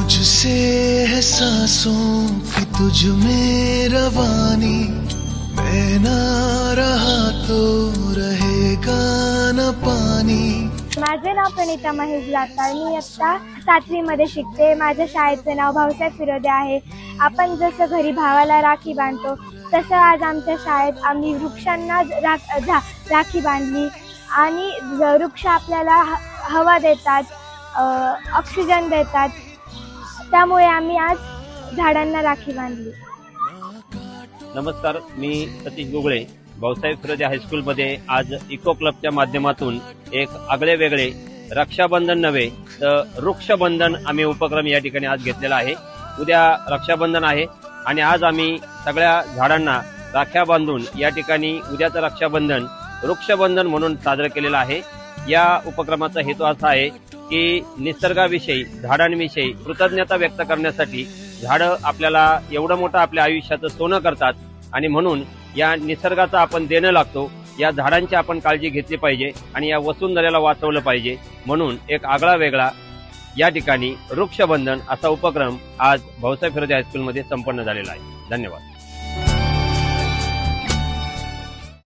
तुझसे है सांसों की तुझ में रवानी, मैं ना रहा तो रहेगा न पानी। माझे नाव प्रणिता महेश लातार, मी इयत्ता 7वी मध्ये शिकते। माझ्या शाळेचे नाव भाऊसाहेब फिरोदे आहे। आपण जसं घरी भावाला राखी बांधतो तसं आज आमच्या शाळेत आम्ही वृक्षांना राखी बांधली आणि वृक्ष आपल्याला हवा देतात, ऑक्सिजन देतात, त्यामुळे आम्ही आज झाडांना राखी बांधली। नमस्कार, मी सतीश गुगळे भाऊसाहेब फिरोदे हायस्कूलमध्ये आज इको क्लबच्या माध्यमातून एक आगळे वेगळे रक्षाबंधन नव्हे तर वृक्षबंधन आम्ही उपक्रम या ठिकाणी आज घेतलेला आहे। उद्या रक्षाबंधन आहे आणि आज आम्ही सगळ्या झाडांना राख्या बांधून या ठिकाणी उद्याचं रक्षाबंधन वृक्षबंधन म्हणून साजरं केलेलं आहे। या उपक्रमाचा हेतू असा आहे की निसर्गाविषयी, झाडांविषयी कृतज्ञता व्यक्त करण्यासाठी झाडं आपल्याला एवढं मोठं आपल्या आयुष्याचं सोनं करतात आणि म्हणून या निसर्गाचा आपण देणं लागतो, या झाडांची आपण काळजी घेतली पाहिजे आणि या वसुंधरेला वाचवलं पाहिजे। म्हणून एक आगळा वेगळा या ठिकाणी वृक्षबंधन असा उपक्रम आज भाऊसाहेब फिरोदे हायस्कूलमध्ये संपन्न झालेला आहे। धन्यवाद।